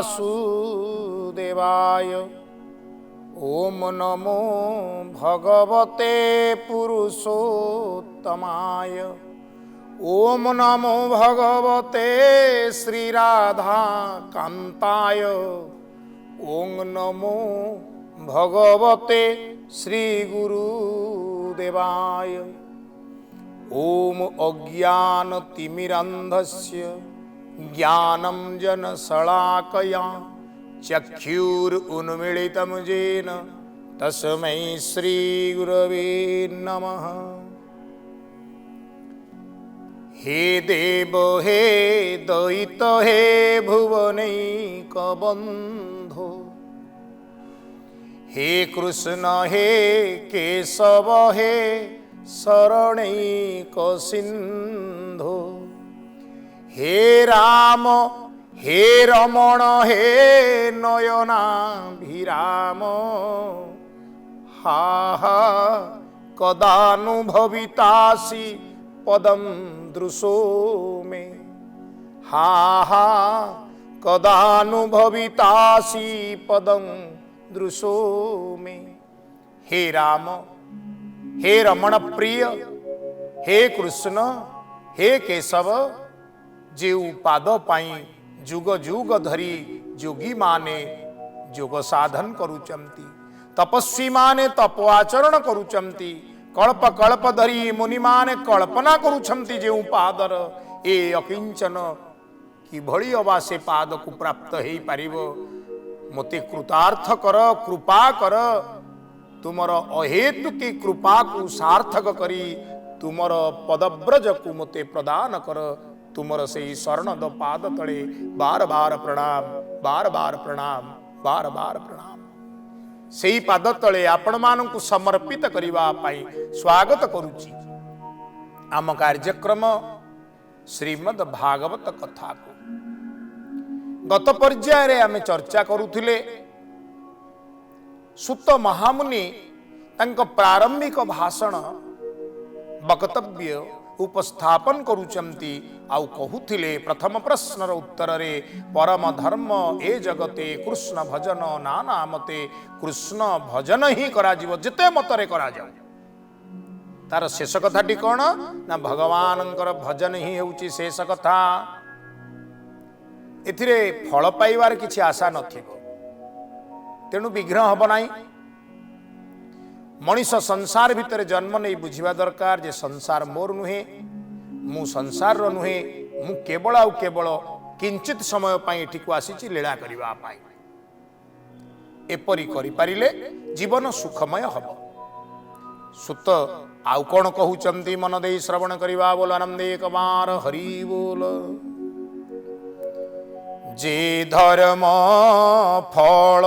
वासुदेवाय। ओम नमो भगवते पुरुषोत्तमाय। ओम नमो भगवते श्रीराधा कांताय। ओम नमो भगवते श्री गुरुदेवाय। ओम अज्ञानतिमिरन्धस्य ज्ञानञ्जनशलाकया चक्षुरुन्मीलितं येन तस्मै श्रीगुरवे नमः। हे देव हे दयित हे भुवनैकबन्धो। हे कृष्ण हे केशव हे शरणैक सिन्धो। हे राम हे रमण हे नयनाभिराम। हा हा कदानुभवितासि पदं दृशो मे। हा हा कदानुभवितासि पदं दृशो मे। हे राम हे रमण प्रिय हे कृष्ण हे केशव जेउ पाद पाई जुग जुग धरी जोगी माने जोग साधन करुचंती। तपस्वी माने तप आचरण करुचंती। कल्प कल्प धरी मुनि माने कल्पना करुचंती जेउ पादर ए अकिंचन किभଳି अबा से पाद को प्राप्त हेई पारिबो। मते कृतार्थ कर कृपा कर। तुमर अहेतु की कृपा को सार्थक करी तुमर पदब्रज को मते प्रदान कर। तुमर से शरण द पाद तले बार बार प्रणाम बार बार प्रणाम बार बार प्रणाम। से पाद तले आपण मानकु समर्पित करिवा पाई स्वागत करुची। आम कार्यक्रम श्रीमद् भागवत कथा को गत पर्याय रे आमे चर्चा करुथिले। सुत महामुनि तंक प्रारंभिक भाषण वक्तव्य उपस्थापन करुचंती। आउ कहूथिले प्रथम प्रश्नर उत्तर रे परम धर्म ए जगते कृष्ण भजन नाना मते। कृष्ण भजन ही करा जीव जेते मतरे करा जाऊ। तार शेष कथाटी कौन ना भगवानंकर भजन ही होउची शेष कथा। एथिरे फल पाइबार किछि आशा नथिबो तेणु विघ्न हब नाही। मनीष संसार भितर जन्म नहीं बुझिबा दरकार जे संसार मोर नुहे मु संसार रो नुहे मु केवल आउ केवल किंचित समय पाई एठी को आसीची लीला करिबा पाई। एपरि करि पारिले जीवन सुखमय हब। सुत आउ कोन कहउचंती मन देई श्रवण करिबा बोल आनंद एक बार हरि बोल। जे धर्म फल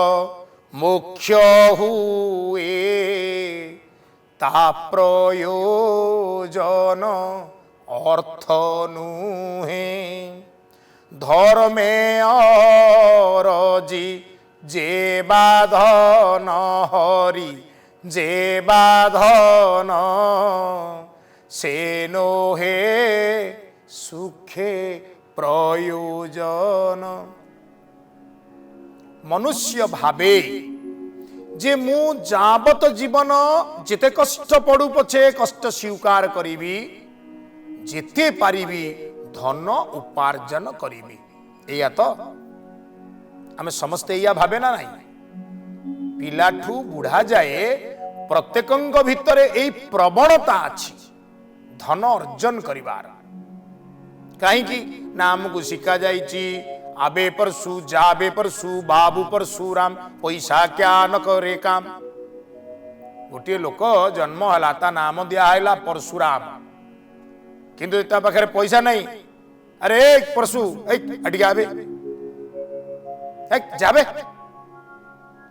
मुख्य हुए ता प्रयोजन अर्थ नुहे। धर्मे अरजी जे बाधन हरि जे बाधन से नोहे सुखे प्रयोजन। मनुष्य भावे जे मु जाबत जीवन जेते कष्ट पड़ू पछे कष्ट स्वीकार करिबी जेते पारिबी धन उपार्जन करिबी। एया तो आमे समस्ते एया भावे ना नहीं। पिलाठू बुढ़ा जाए प्रत्येकंग भितरे एई प्रवणता अछि धन अर्जन करिवार। कहीं ना आमको शिखा जाइए आबे परसु जाबे परसु बाबू परशुराम पैसा क्या न करे काम। गोटे लोक जन्म है ता नाम दिया परशुराम किंतु ता पाखे पैसा नहीं। अरे परशु अटिके आबे जाबे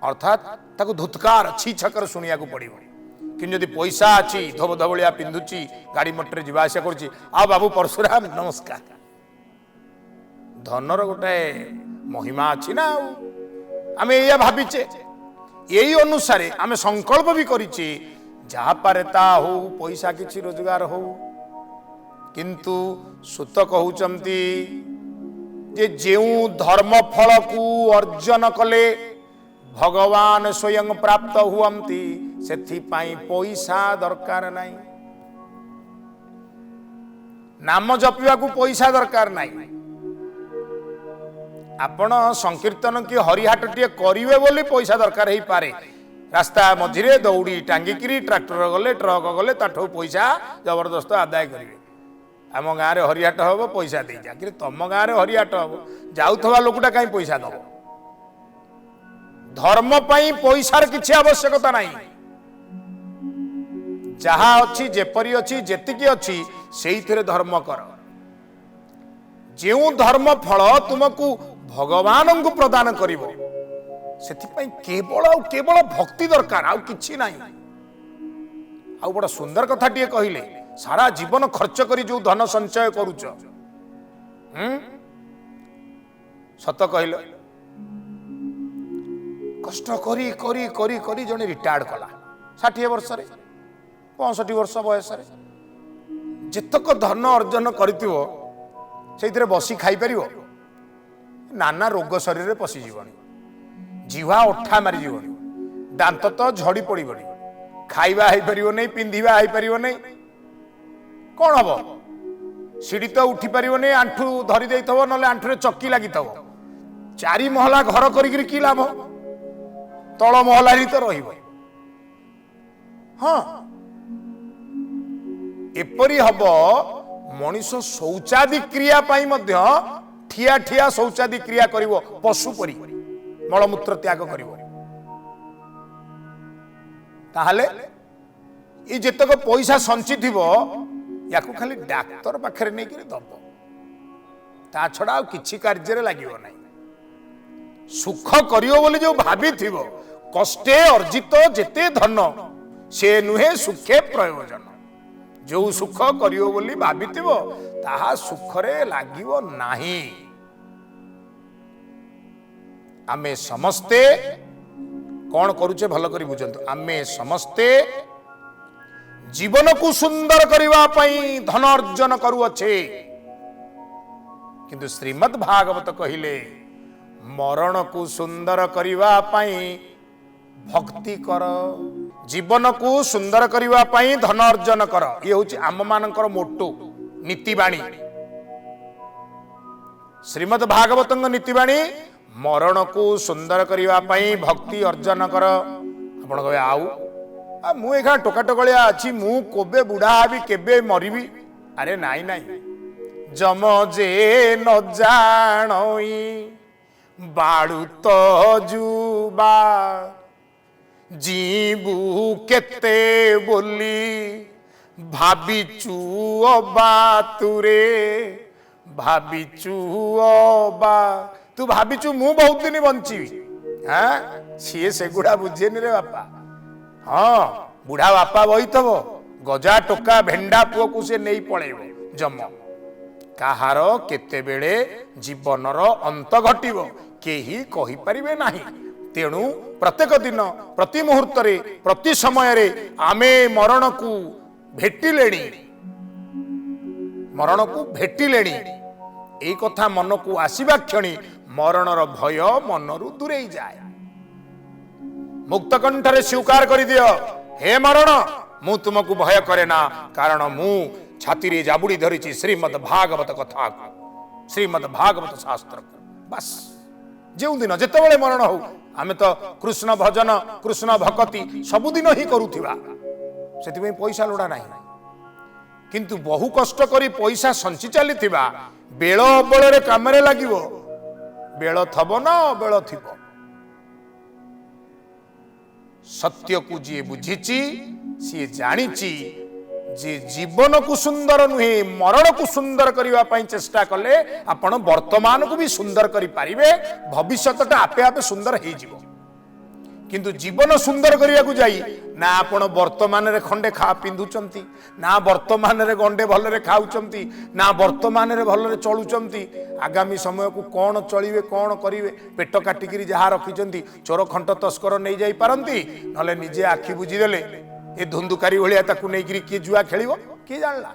अर्थात ताको धुतकार छी छकर शुणिया को पड़ो। कि जदि पैसा अच्छी धोब धबलिया पिंधुची गाड़ी मोटर जावास कर बाबू परशुराम नमस्कार। धनर गोटे महिमा अच्छी ना आम या भाचे यही अनुसार आम संकल्प भी करिचे जहाँ पारे ता हो पैसा किछि रोजगार हो। किंतु सुत कहउचंती जे जेउ धर्म फल को अर्जन कले भगवान स्वयं प्राप्त हुअंती सेथि पाई पैसा दरकार नहीं। नाम जपिवा को पैसा दरकार नहीं। आपण संकीर्तन कि हरिहाट टे करिवे बोली पैसा दरकार ही पारे। रास्ता मझिरे दौड़ी टांगिकी ट्रैक्टर गले ट्रक गले ताठू पैसा जबरदस्त आदाय करेंगे। आम गाँव में हरिहाट हम पैसा दे जा कि तुम गाँव में हरिहाट हम जाऊवा लोकटा कहीं पैसा दब। धर्म पाई पैसार किसी आवश्यकता नहीं। जहाँ अच्छी जेपरी अच्छी जेतिकी अच्छी से धर्म कर। जो धर्म फल तुमको भगवान को प्रदान करिवो सेथिपाई केवल भक्ति दरकार आउ किछि नाही। आउ बड़ा सुंदर कथा टिए कहिले सारा जीवन खर्च करी जो धन संचय करूच सत कहले कष्ट करी करी करी करी जने रिटायर्ड कला 60 वर्ष रे 65 वर्ष बयस रे जेतक धन अर्जन करितिवो सेइतरे बसी खाई परिवो नाना रोग शरीर में पशि जीवनी जीवा उठा मारी जीवनी दांत तो झड़ी पड़बनी खाइबा है परिवो नहीं पिंधिबा है परिवो नहीं कौन हम सीढ़ी तो उठी परिवो नहीं आंठू धरी देइथबो नले आंठू रे चक्की लागिथबो 4 महला घर करिकरी की लाभ तळ महला री तो रहिबो। हाँ एपरी हब मनीष शौचादि क्रिया पाई मध्य ठिया ठिया शौचादि क्रिया करिवो पशु परी मलमूत्र त्याग करिवो ताहले ई जेतक पैसा संचि थिबो याकू खाली डाक्तर पाखरे नै कि दब ता छडा आ किछि कार्य रे लागिवो नै। सुख करियो बोली जो भाबी थिबो कष्टे अर्जित जेते धन से नुहे सुखे प्रयोजन। जो सुख करियो बोली भाबिथिबो ताहा सुखरे लागिवो नाही। आमे समस्ते कौन करुचे भल करी बुझंतु। आमे समस्ते जीवन को सुंदर करिवा पई धन अर्जन करुअछे किंतु श्रीमद् भागवत कहिले मरण को सुंदर करिवा पई भक्ति कर। जीवन को सुंदर करिवा पई धन अर्जन कर ये होची आम मानकर मोटो नीतिबाणी। श्रीमद् भागवतंग नीतिबाणी मरण को सुंदर करिवा पई भक्ति अर्जन कर। आपण कहे आउ मु एखा टोका टोकलिया अछि मु कोबे बुढ़ा आबी केबे मरिबी। अरे नाई नाई जम जे न जानई बाड़ू तो जुबा जीबू केते बोली भाबिचु अबा तुरे भाबिचु अबा तू भाबिचु मु बहुत दिन बंची। हाँ सी सेगुड़ा बुझेनि रे बापा। हाँ बुढ़ा बापा बहीथब गजा टोका भेंडा पुओ को से नहीं पड़ेब जम कहार केतेबेले जीवनर अंत घटिबो केही कहि परिबे नाही। तेणु प्रत्येक दिन प्रति मुहूर्त रे प्रति समय रे आमे मरण को भेटिलेणी मरण को भेटिलेणी एई कथा मन को आसीबा क्षणी मरणर भय मनरु दूरेई जाए। मुक्त कंठरे स्वीकार कर दियो हे मरण मु तुमको भय करे ना कारण मु छाती रे जाबुड़ी धरिची श्रीमद् भागवत कथा श्रीमद् भागवत शास्त्र। बस जो दिन जेतेबेले मरण हो आमे तो कृष्ण भजन कृष्ण भक्ति सबुदिन ही करूथिबा सेति पैसा लोड़ा नहीं किंतु बहु कष्ट करी पैसा संचि चलीथिबा बेल बଳରେ कामरे लागिवो बेल थबो ना बेल थिबो। सत्य को जी बुझीची सी जानीची जे जीवन को सुंदर नुहे मरण को सुंदर करने पाई चेष्टा कले आपण वर्तमान को भी सुंदर करि पारिबे भविष्यटा आपे आपे सुंदर हो जिवो। किंतु जीवन सुंदर करने को जाई ना आपण वर्तमान रे खंडे खा पिंधुचंती ना वर्तमान रे गंडे भलरे खाउचंती ना वर्तमान रे भलरे चलुचंती आगामी समय को कौन चलिवे कौन करिवे पेट काटिकी जहाँ रखिचंती चोर खंट तस्कर नहीं जाई पारंती नले निजे आखि बुझी देले ए धुंदुकारी भलिया ताकू नहीं गिरी किए जुआ खेलिबो किए जानला।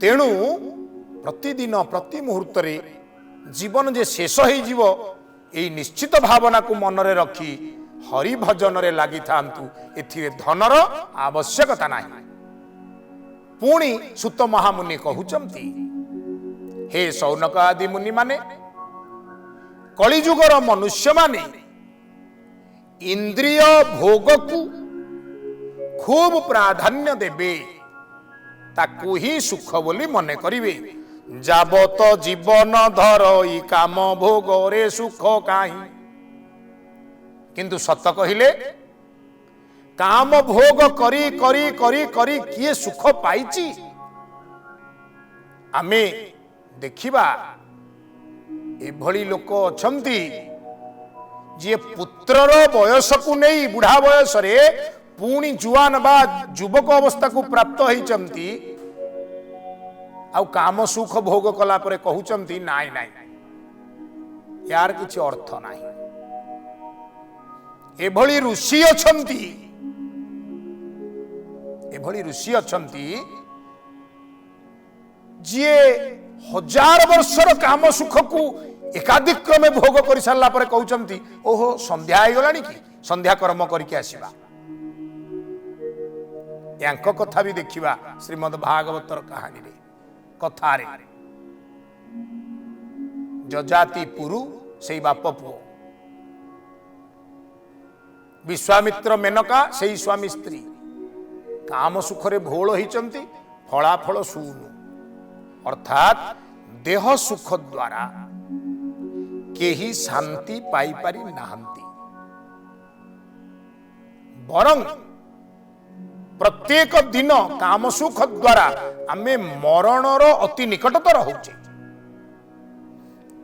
तेणु प्रतिदिन प्रति मुहूर्त जीवन जे शेष हो निश्चित भावना को मनरे रखी हरि भजन रे लगी थांतु एथिरे धनर आवश्यकता नहीं। पुणी सुत महामुनि कहउचंती हे सौनक आदि मुनि माने कलिजुगर मनुष्य माने इंद्रिय भोग को खूब प्राधान्य देबे ताकू ही सुख बोली मने करिवे। जाबत जीवन धरई काम भोग रे सुख काहि। किंतु सत कहिले काम भोग करी करी करी करी किए सुख पाइची। आमे देखिबा एभली लोक अछंती जे पुत्रर बयस को नहीं बुढ़ा बयस रे पुणी जुआन बा युवक अवस्था को प्राप्त होइचंती आउ काम सुख भोग कला परे कहउचंती नाई नाई यार किछि अर्थ नाही। एभली ऋषि अछंती जे हजार वर्षर काम सुख को एकाधिक क्रमे भोग कर सारा पर कहउचंती ओहो संध्या आइ गलानी कि संध्या कर्म करके आसीबा। यांक कथा भी देखिबा श्रीमद् भागवतर कहानी रे कथा रे जजाति पुरु सेई बाप पुओ विश्वामित्र मेनका सेई स्वामी स्त्री काम सुखरे भोल होइचंती फलाफल शून्य अर्थात देह सुख द्वारा केही शांति पाई पारि नाहंती बरं प्रत्येक दिन काम सुख द्वारा आमे मरणर अति निकटतर होचे।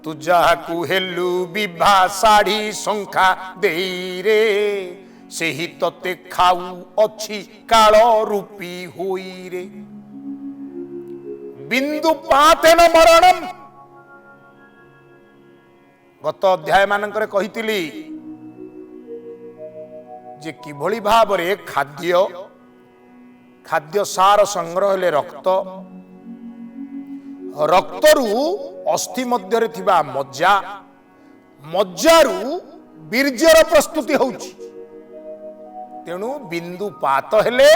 तू जाकू हेलु विभा साड़ी शंखा देई रे सेही तते खाऊ अछि काल रूपी होई रे बिंदु पातेन मरणम। गत अध्याय मानकरे कहितिली जे किभली भाबरे खाद्य सार संग्रह ले रक्त रक्तरु अस्थि मध्य रे थिबा मज्जा मज्जारु बीर्जर प्रस्तुति होउची। तेणु बिंदु पात हेले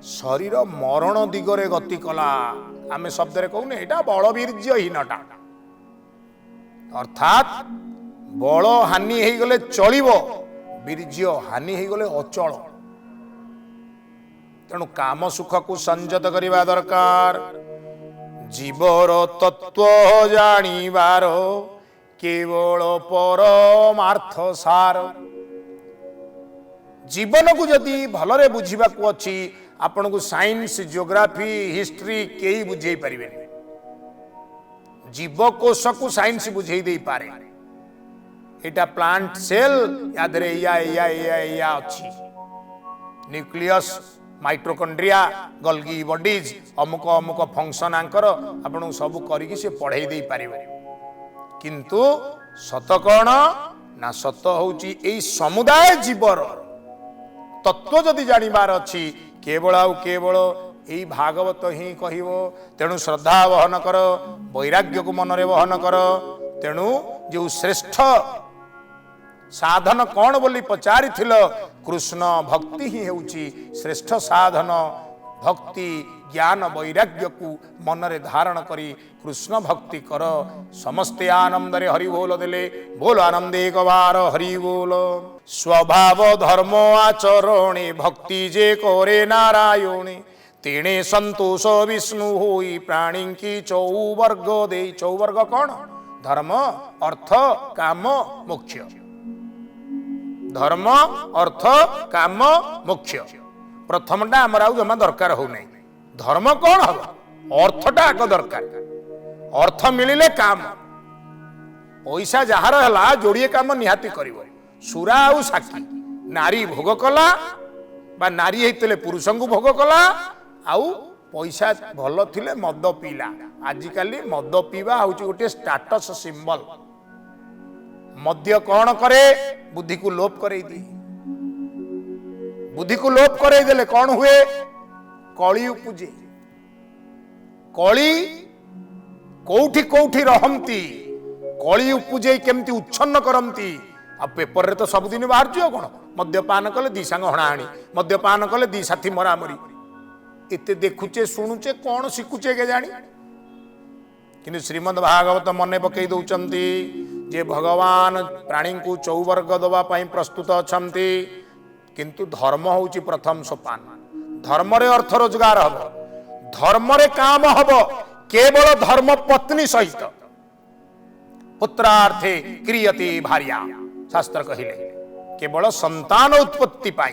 शरीर मरण दिगरे गति कला। आमे शब्द रे कहूने एटा बलबीर्यहीनता अर्थात बल हानि हो गले चलिबो बीर्य हानि हो गले अचल। तेणु काम सुख को संयत करिबा दरकार। जीवर तत्व जानिबार केवल परमार्थ सार। जीवन को जदि भलरे बुझिबा को अछि आपन को साइंस जियोग्राफी हिस्ट्री केही बुझेई परिबे। जीवकोश को साइंस बुझेई दे पारे एटा प्लांट सेल यादरे या अछि न्यूक्लियस माइट्रोकॉन्ड्रिया गल्गी बॉडीज अमुक अमुक फंक्शन आंकर आपन सब करिकि से पढ़ाई दे पारिबे। किंतु सत कौन ना सत होउची एई समुदाय जीवर तत्व जदि जानिबार अछि केवल आउ केवल यही भागवत ही कहबो। तेणु श्रद्धा वहन कर वैराग्य को मनरे वहन कर। तेणु जो श्रेष्ठ साधन कौन बोली पचारि कृष्ण भक्ति ही होउची श्रेष्ठ साधन। भक्ति ज्ञान वैराग्य को मनरे धारण करी कृष्ण भक्ति कर। समस्ते आनंद रे हरि बोल देले बोल आनंद एक बार हरि बोल। स्वभाव धर्म आचरणे भक्ति जे करे नारायणे तेणे संतोष विष्णु होई प्राणी की चौवर्ग दे। चौवर्ग कौन? धर्म अर्थ काम मोक्ष। धर्म अर्थ काम मोक्ष प्रथमटा आमर आउ जमा दरकार हो नहीं। धर्म कौन हम? अर्थटा आग दरकार। अर्थ मिलिले काम पैसा जार है जोड़िए काम निहाती करिवो। सुरा आउ साकी नारी भोग कला बा नारी होते पुरुष को भोग कला आउ पैसा भल थिले मद पीला। आजिकाली मद पीवा हूँ गोटे स्टाटस सिंबल। मद्य कौन करे? बुद्धि को लोप करे दी। बुद्धि को लोप करे देले कौन हुए? कली उपजे। कली कोठी कोठी रहंती कली उपजे केमती उच्छन्न करती आ पेपर रे तो सबुदिन बाहर कौन मद्यपान कले दी सांग हणाणी मद्यपान कले दी साथी मरामरी एते देखुचे शुणुचे कौन शिखुचे के जानी किंतु श्रीमद् भागवत मने पकई दौचंती जे भगवान प्राणी को चौवर्ग दवा प्रस्तुत अछंती किंतु धर्म होची प्रथम सोपान धर्म रे अर्थ रोजगार हब धर्म रे काम हब केवल धर्म पत्नी सहित पुत्रार्थे क्रियते भार्या शास्त्र कहिले केवल संतान उत्पत्ति पाई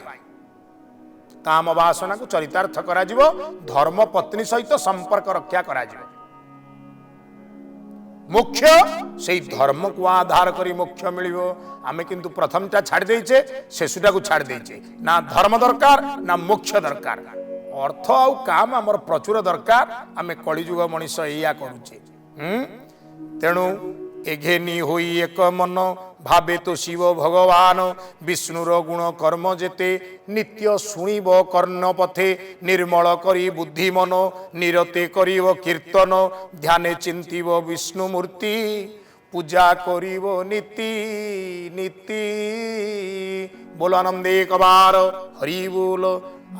काम वासना को चरितार्थ करा जिवो धर्म पत्नी सहित संपर्क रक्षा करा जिवो मुख्य से धर्म को आधार करी मुख्य मिलिवो आमे किंतु प्रथमटा छाड़ देइछे शेषुटा को छाड़ देइछे ना धर्म दरकार ना मोक्ष दरकार अर्थ आउ काम हमर प्रचुर दरकार आमे कलिजुग मनीष एया करूचे तेणु एघेनी होई एक मन भावे तो शिव भगवान विष्णुर गुण कर्म जेते नित्य शुणिब कर्ण पथे निर्मल करी बुद्धि मन निरते करिव कीर्तन ध्याने चिंतिव विष्णु मूर्ति पूजा करिव नीति नीति बोल आनंदे कबार हरि बोल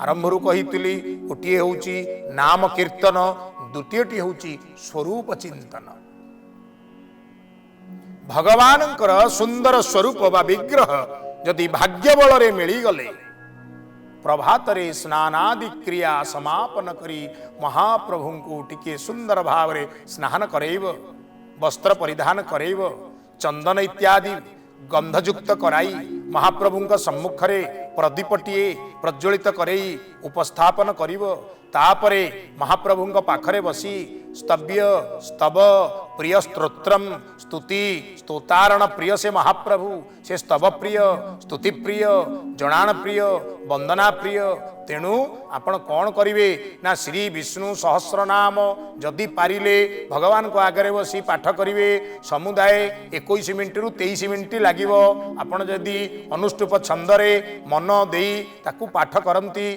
आरंभरू कही गोटे हूँ नाम कीर्तन द्वितीयटी हूँ स्वरूप चिंतन भगवान सुंदर स्वरूप बा विग्रह जदि भाग्य बल मिलीगले प्रभात रे स्नानादि क्रिया समापन करी महाप्रभु को टिके सुंदर भाव रे स्नान करैब वस्त्र परिधान करैब चंदन इत्यादि गंधयुक्त कराई महाप्रभु सम्मुख रे प्रदीपटीए प्रज्वलित करई उपस्थापन करिव तापरे महाप्रभु पाखरे बसी स्तव्य स्तव प्रिय स्तोत्रम स्तुति स्तोतारण प्रिय से महाप्रभु से स्तव प्रिय स्तुति प्रिय जनाण प्रिय वंदना प्रिय तेणु आपण कौन करिवे ना श्री विष्णु सहस्र नाम जदि पारिले भगवान को आगे बसी पाठ करिवे समुदाय 21 मिनिट रु 23 मिनिट लागिवो आपण जदि अनुष्टुप छंदरे मन देई ताकू पाठ करंती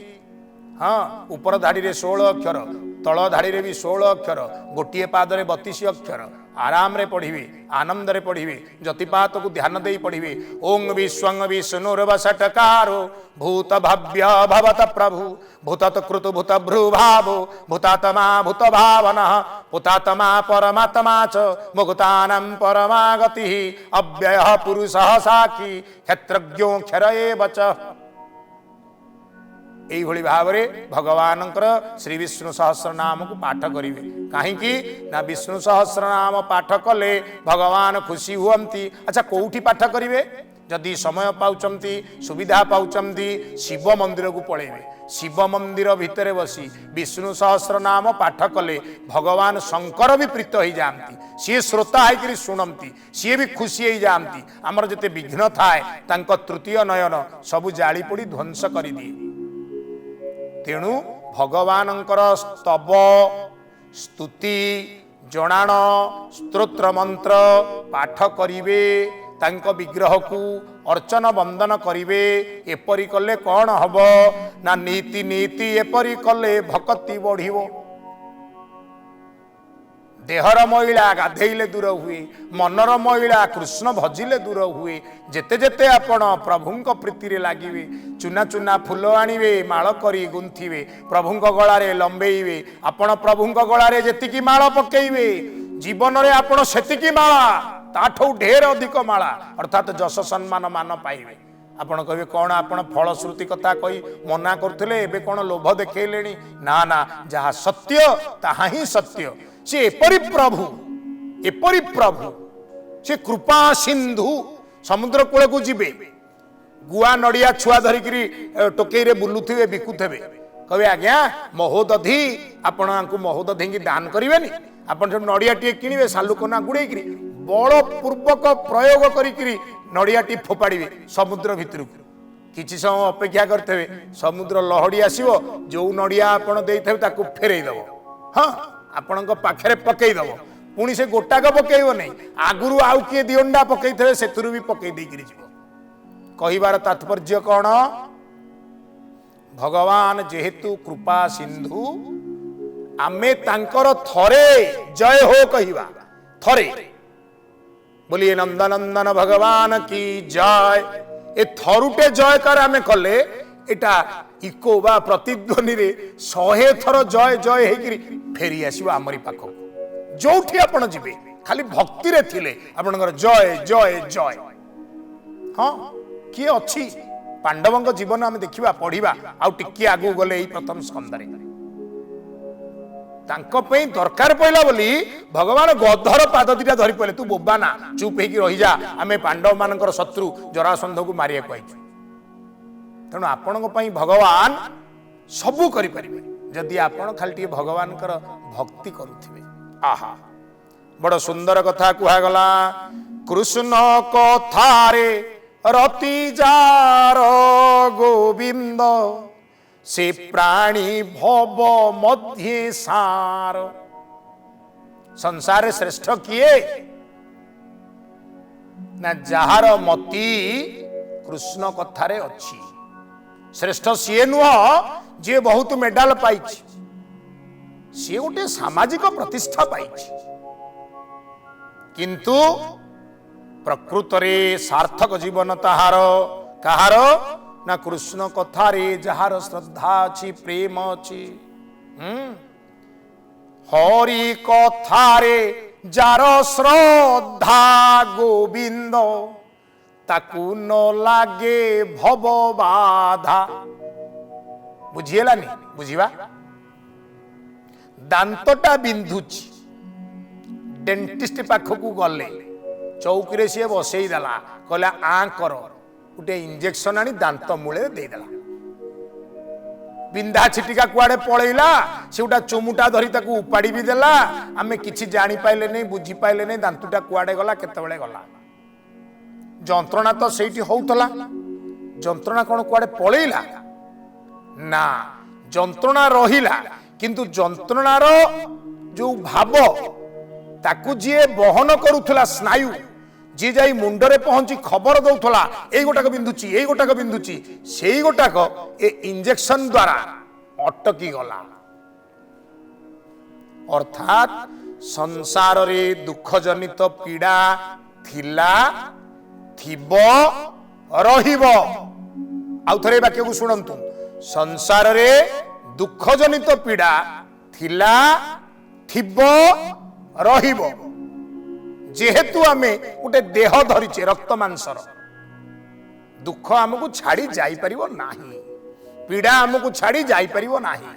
हाँ ऊपर धाड़ी रे 16 अक्षर तल धाड़ी रे भी 16 अक्षर गोटे पादरे 32 अक्षर आराम रे पढ़िवे आनंद रे पढ़िवे जतिपात को ध्यान दे पढ़िवे ओं विश्वं विष्णुर्वषटकारो भूत भव्य भवत प्रभु भूतत कृत भूत भ्रुभावो भूतात्मा भूत भावना भूतात्मा परमात्मा च मुक्तानां परमागति अव्ययः पुरुषः साक्षी क्षेत्रज्ञो क्षर एव च यही भाव में भगवान श्री विष्णु सहस्र नाम को पाठ करेंगे कहीं ना विष्णु सहस्र नाम पाठ कले भगवान खुशी हुअंती अच्छा कौटी पाठ करेंगे जदि समय पाउचंती सुविधा पाउचंती शिव मंदिर को पलैबे शिव मंदिर भितर बसी विष्णु सहस्र नाम पाठ कले भगवान शंकर भी प्रीत हो जाती सी श्रोता है शुणती सी भी खुशी हो जाती आमर जिते विघ्न थाए तृतीय नयन सबू जाली पोड़ी ध्वंस कर दिए तेणु भगवानंकर स्तव स्तुति जनाण स्तोत्र मंत्र पाठ करिवे तांको विग्रह को अर्चन वंदन करिवे एपरि कले कौन हब ना नीति नीति एपरि कले भक्ति बढ़िवो देहर महिला गाधेले दूर हुए मनर महिला कृष्ण भजिले दूर हुए जेते जेते आपण प्रभुंक प्रीति रे लागिवे चुना चुना फूल आनिवे माळ करी गुंथिवे प्रभुंक गळारे लंबेइवे आपण प्रभुंक गळारे जेतिकी माळ पकेइवे जीवन रे आपण सेतिकी माळा ताठौ ढेर अधिक माळा अर्थात जस सम्मान मान पाइबे आपण कहे कौन आपण फलश्रुति कथा कही मना करथिले एबे कोन लोभ देखैलेनी ना ना जहा सत्य ताहा ही सत्य से एपरी प्रभु से कृपा सिंधु समुद्र कूल को जीवे गुआ नड़िया छुआ धरिकी टोकई रे बुलुथिबे बिकुथिबे कहे आज्ञा महोदधि आपण महोदधि की दान करेंगे आपण सब नड़िया टी किणवे सालुकना गुड़े बल पूर्वक प्रयोग करी नड़िया टी फोपाड़े समुद्र भितर किसी समय अपेक्षा करते समुद्र लहड़ी आसो जो नड़िया आपण देइथबे ताकू फेरईदेव हाँ आपण पाखे पकईदेव पुणी से गोटाक पकईब नहीं आगुरी आउ किए दिंडा पकई थे से भी पकई देकर कहबार तात्पर्य कौन भगवान जेहेतु कृपा सिंधु आमे तांकर थरे जय हो कहिबा थरे बोलिए नंदनंदन भगवान की जय ए थरुटे जय कर आमे कले एटा इको बा प्रतिध्वनि रे 100 थर जय जय हेकरी फेरी आसीबो हमरी पाखो जोठी आपण जिबे खाली भक्ति रे थिले आपनकर जय जय जय हाँ किए अच्छी पांडवों जीवन आम देखा पढ़ा आउ टिके आगू गले प्रथम स्कंदरे दरकार पड़ा बोली भगवान गधर पाद दीटा धरी पड़े तू बोबा ना चुप हो रही जा आम पांडव मान शत्रु जरासंध को मारिया कहु तेणु आपण भगवान सबू करें जदि आपण खाली भगवान भक्ति करुवे आहा बड़ सुंदर कथा कहगला कृष्ण कथारे रति जार गोविंद से प्राणी भव मध्य सार संसार श्रेष्ठ किए ना जार मती कृष्ण कथारे अच्छी श्रेष्ठ सी नुह जी बहुत मेडाल पाई सी गोटे सामाजिक प्रतिष्ठा पाई किंतु प्रकृत रे सार्थक जीवन ताहार कहार ना कृष्ण कथारे जहार श्रद्धा अच्छी प्रेम अच्छी हरि कथारे जार श्रद्धा गोविंद ताकू न लागे भव बाधा बुझीगलानी बुझीबा दांतटा बिंधुची डेंटिस्ट पाखक गले चौकी सी बसई देला कहला आ कर गोटे इंजेक्शन आनी दांत मूले देदेला बिंधा छिटिका कुआडे पळैला से गोटा चुमुटा धरी ताकू उपाड़ी भी देला आमे किछि जानी पाइले नहीं बुझी पाइले नहीं दांतुटा कुआडे गला केतेबेले गला जंत्रणा तो सेठी होउतला जंत्रणा कोन कुआडे पळैला ना जंत्रणा रहिला किंतु जंत्रणार जो भाव ताकू जी बहन करुला स्नायु जी जाई मुंडरे पहुंची खबर दौला यही गोटाक बिंधुची यही गोटाक बिंधुची से गोटाक ए इंजेक्शन द्वारा अटकी गला अर्थात संसार रे दुख जनित पीड़ा थिला थिबो रहिबो आउ थरे वाक्य को सुनंतु संसार रे दुख जनित पीड़ा थिला थिबो रहिबो जेहेतु आमे गोटे देह धरिचे रक्त मांसर दुख आमको छाड़ी जाई परिबो नाही पीड़ा आमको छाड़ी जाई परिबो नाही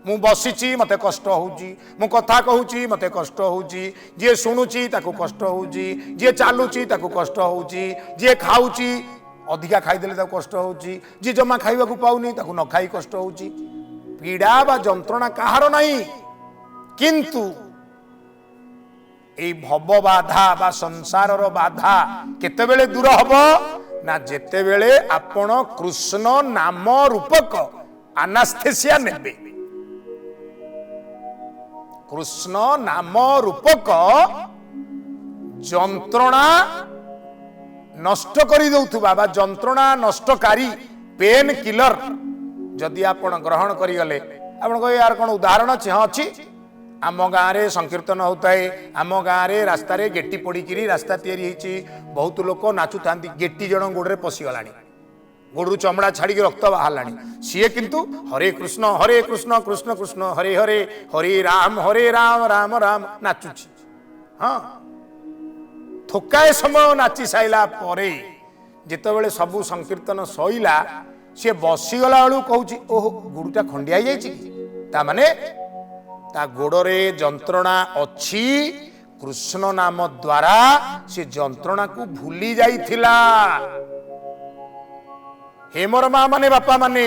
मु बसिची मते कष्ट होउची मु कथा कहूची मते कष्ट होउची जे सुनुची ताको कष्ट होउची जे चालुची ताको कष्ट होउची जे खाउची अधिका खाई देले ताको कष्ट होउची जे जमा खाइबा को पाउनी ताको न खाई कष्ट होउची पीड़ा बा जंत्रणा काहार नाही किंतु ए भव बाधा बा संसार बाधा केतेबेले दूर हबो ना जेतेबेले आपण कृष्ण नाम रूपक अनास्थेसिया नेबे कृष्ण नाम रूपक जंत्रणा नष्ट करि दउथुबा बा जंत्रणा नष्टकारी पेन किलर जदि आपण ग्रहण करि गले आपण को यार कोन उदाहरण अछि हां अछि आम गाँव में संकीर्तन होता है आम गाँव में रास्तार गेटी पड़ी रास्ता तैयारी बहुत लोक नाचुता गेटी जन गोड़े पशिगला गोड़ू चमड़ा छाड़ी रक्त बाहर सी किंतु हरे कृष्ण कृष्ण कृष्ण हरे हरे हरे राम राम राम नाचुची हाँ थोकाए समय नाची साइला परे जितेबाला सबू संकीर्तन सईला सी बसीगला बेलू कहूँ ओह गोड़ूटा खंडिया माने ता गोड़े जंत्रणा अच्छी कृष्ण नाम द्वारा से जंत्रणा को भूली जाइथिला हे मोर माँ माने बापा माने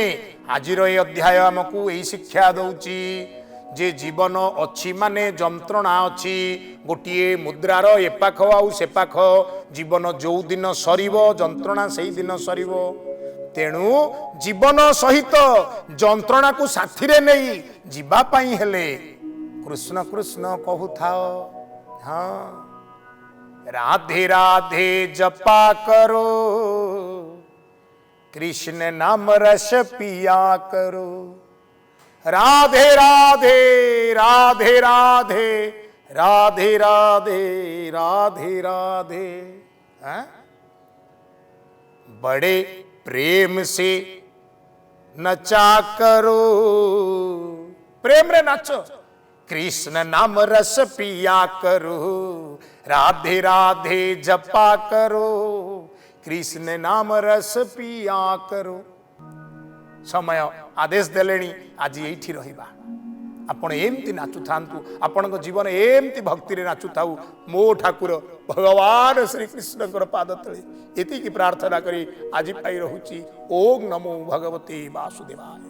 आज ये अध्याय आमको यही शिक्षा दौची जे जीवन अच्छी माने जंत्रणा अच्छी गोटे मुद्रार एपाख आउ सेपाख जीवन जो दिन सरीब जंत्रणा से दिन सरीब तेणु जीवन सहित जंत्रणा को साथी रे नहीं जीवा पाई हेले कृष्ण कृष्ण कहू था हाँ राधे राधे जपा करो कृष्ण नाम रस पिया करो राधे राधे राधे राधे राधे राधे राधे राधे। हैं? बड़े प्रेम से नचा करो, प्रेम रे नाच, कृष्ण नाम रस पिया करो, राधे राधे जपा करो, कृष्ण नाम रस पिया करो। समय आदेश देलेनी आज एठी रहिबा, आपण एमती नाचु थांतु, आपण जीवन एमती भक्ति रे नाचु थाउ मो ठाकुर भगवान श्री कृष्ण पाद तले एति की प्रार्थना करी आज पाई रहुची। ओम नमो भगवते वासुदेवाय।